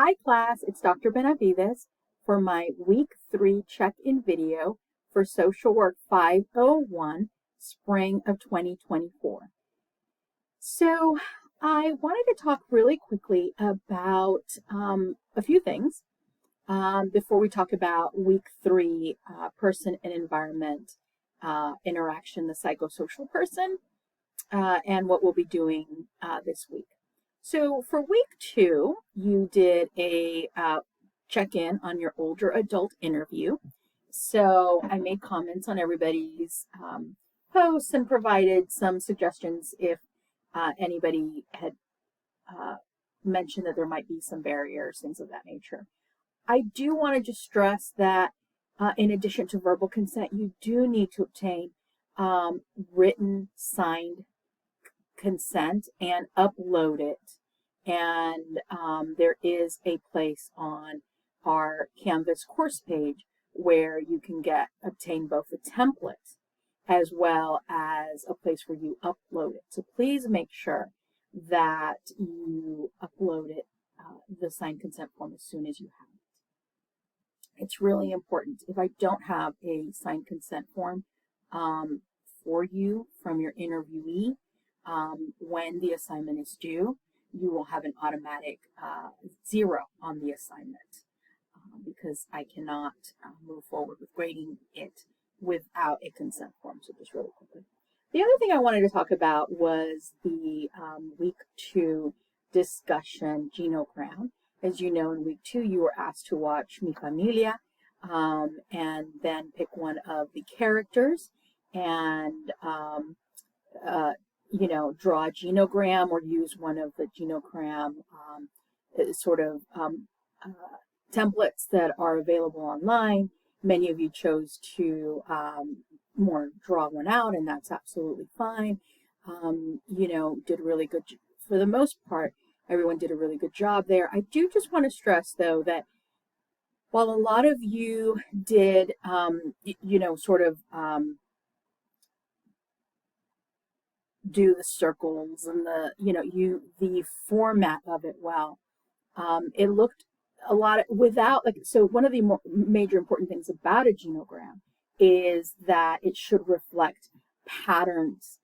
Hi class, it's Dr. Benavides for my week 3 check-in video for Social Work 501, spring of 2024. So I wanted to talk really quickly about a few things before we talk about week 3, person and environment interaction, the psychosocial person, and what we'll be doing this week. So for week 2, you did a check-in on your older adult interview. So I made comments on everybody's posts and provided some suggestions if anybody had mentioned that there might be some barriers, things of that nature. I do want to just stress that in addition to verbal consent, you do need to obtain written, signed consent and upload it. And there is a place on our Canvas course page where you can obtain both the template as well as a place where you upload it. So please make sure that you upload it, the signed consent form, as soon as you have it. It's really important. If I don't have a signed consent form for you from your interviewee, when the assignment is due, you will have an automatic 0 on the assignment because I cannot move forward with grading it without a consent form. So just really quickly. The other thing I wanted to talk about was the week 2 discussion genogram. As you know, in week 2, you were asked to watch Mi Familia and then pick one of the characters and draw a genogram or use one of the genogram templates that are available online. Many of you chose to more draw one out, and that's absolutely fine. Did really good. For the most part, everyone did a really good job there. I do just want to stress, though, that while a lot of you did, do the circles and the format of it well. It looked a lot without, so one of the major important things about a genogram is that it should reflect patterns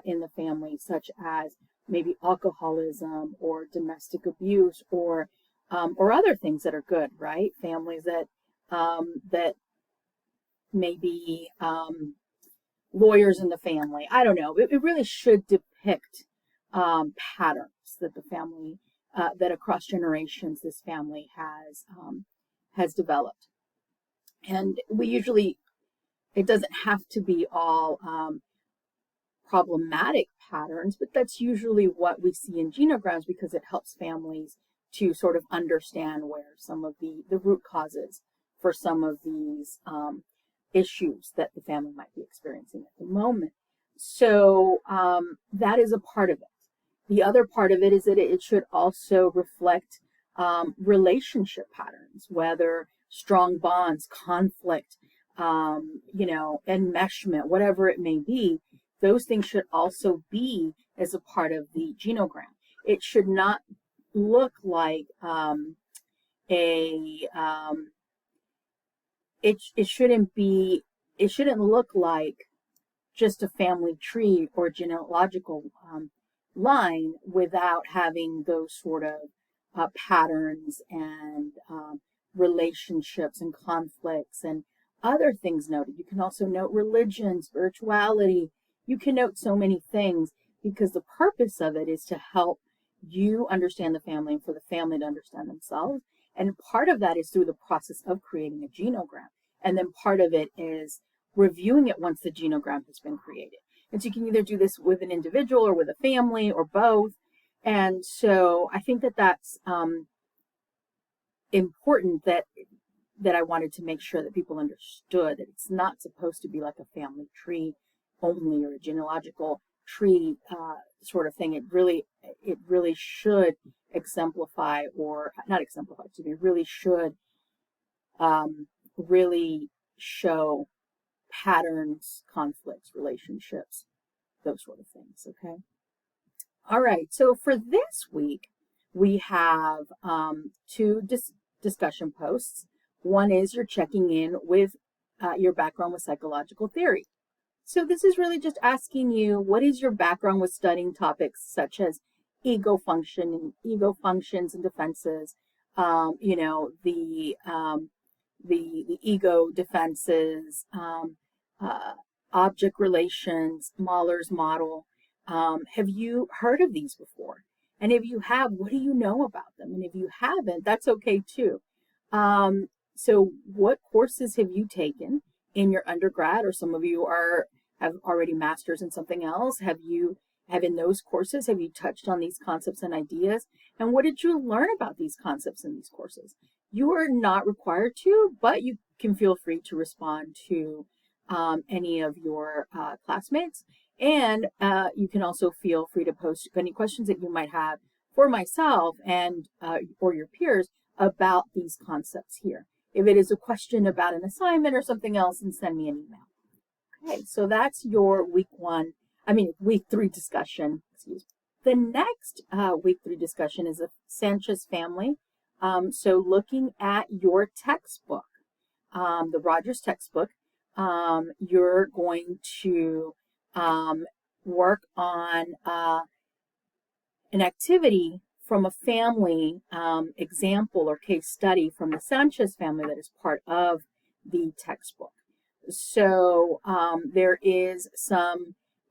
in the family, such as maybe alcoholism or domestic abuse or other things that are good, right? Families that maybe lawyers in the family. I don't know. It really should depict patterns that the family, that across generations, this family has developed. And we usually, it doesn't have to be all problematic patterns, but that's usually what we see in genograms because it helps families to sort of understand where some of the root causes for some of these issues that the family might be experiencing at the moment. So that is a part of it. The other part of it is that it should also reflect relationship patterns, whether strong bonds, conflict, enmeshment, whatever it may be. Those things should also be as a part of the genogram. It should not look like it shouldn't look like just a family tree or genealogical line without having those sort of patterns and relationships and conflicts and other things noted. You can also note religion, spirituality. You can note so many things because the purpose of it is to help you understand the family and for the family to understand themselves. And part of that is through the process of creating a genogram. And then part of it is reviewing it once the genogram has been created. And so you can either do this with an individual or with a family or both. And so I think that that's important that I wanted to make sure that people understood that it's not supposed to be like a family tree only or a genealogical tree sort of thing. It really should exemplify, or not exemplify, excuse me, really should really show patterns, conflicts, relationships, those sort of things, okay? All right, so for this week, we have two discussion posts. One is you're checking in with your background with psychological theory. So this is really just asking you, what is your background with studying topics such as ego functions and defenses, you know, the ego defenses, object relations, Mahler's model. Have you heard of these before? And if you have, what do you know about them? And if you haven't, that's okay too. So what courses have you taken in your undergrad, or some of you have already masters in something else? Have in those courses, have you touched on these concepts and ideas? And what did you learn about these concepts in these courses? You are not required to, but you can feel free to respond to any of your classmates. And you can also feel free to post any questions that you might have for myself and or your peers about these concepts here. If it is a question about an assignment or something else, then send me an email. Okay, so that's your week 3 discussion. Excuse me. The next week 3 discussion is the Sanchez family. So looking at your textbook, the Rogers textbook, you're going to work on an activity from a family example or case study from the Sanchez family that is part of the textbook. So there is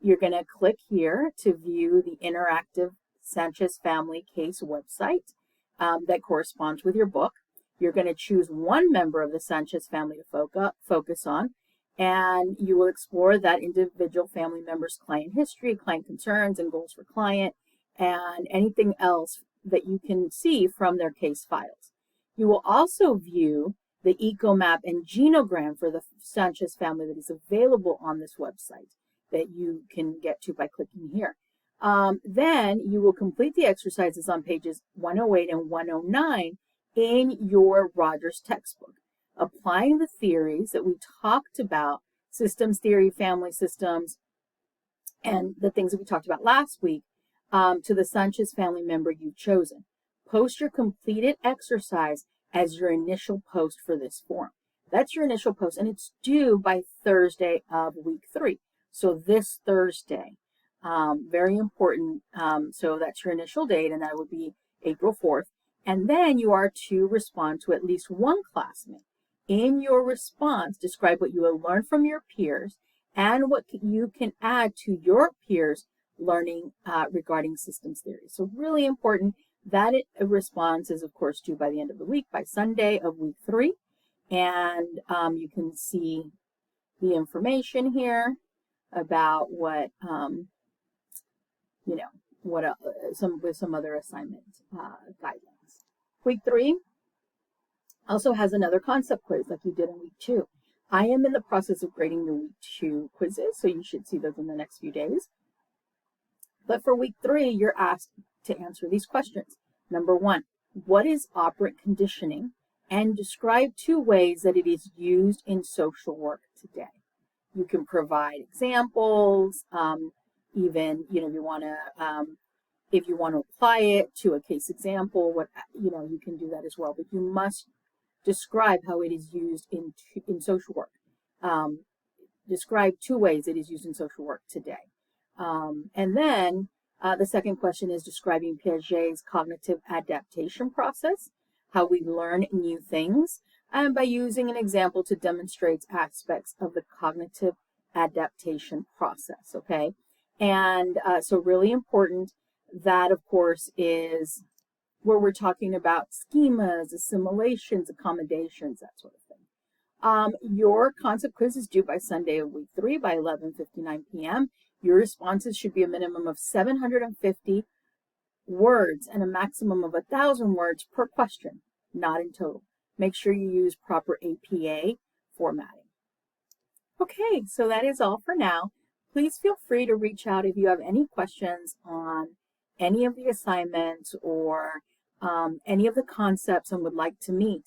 you're going to click here to view the interactive Sanchez family case website that corresponds with your book. You're going to choose one member of the Sanchez family to focus on, and you will explore that individual family member's client history, client concerns, and goals for client, and anything else that you can see from their case files. You will also view the EcoMap and genogram for the Sanchez family that is available on this website that you can get to by clicking here. Then you will complete the exercises on pages 108 and 109 in your Rogers textbook, applying the theories that we talked about, systems theory, family systems, and the things that we talked about last week, to the Sanchez family member you've chosen. Post your completed exercise as your initial post for this form. That's your initial post, and it's due by Thursday of week 3. So this Thursday, very important. So that's your initial date, and that would be April 4th. And then you are to respond to at least one classmate. In your response, describe what you will learn from your peers and what you can add to your peers' learning regarding systems theory. So really important. That response is, of course, due by the end of the week, by Sunday of week 3. And you can see the information here about what, some other assignment guidelines. Week 3 also has another concept quiz like you did in week 2. I am in the process of grading the week 2 quizzes, so you should see those in the next few days. But for week 3, you're asked to answer these questions. Number 1, what is operant conditioning? And describe 2 ways that it is used in social work today. You can provide examples, even, if you want to apply it to a case example, you can do that as well. But you must describe how it is used in social work. Describe 2 ways it is used in social work today. And then the second question is describing Piaget's cognitive adaptation process, how we learn new things, and by using an example to demonstrate aspects of the cognitive adaptation process, okay? And so really important, that of course is where we're talking about schemas, assimilations, accommodations, that sort of thing. Your concept quiz is due by Sunday of week 3 by 11:59 p.m. Your responses should be a minimum of 750 words and a maximum of 1,000 words per question, not in total. Make sure you use proper APA formatting. Okay, so that is all for now. Please feel free to reach out if you have any questions on any of the assignments or any of the concepts and would like to meet.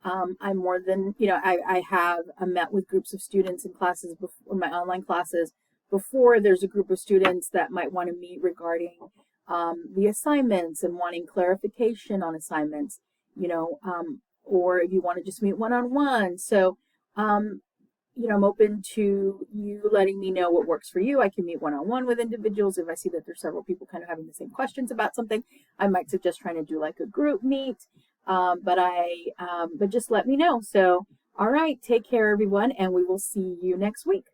I'm more than, I have met with groups of students in classes before, in my online classes before. There's a group of students that might want to meet regarding the assignments and wanting clarification on assignments, or if you want to just meet one-on-one. So, I'm open to you letting me know what works for you. I can meet one-on-one with individuals. If I see that there's several people kind of having the same questions about something, I might suggest trying to do like a group meet. But just let me know. So, all right, take care, everyone, and we will see you next week.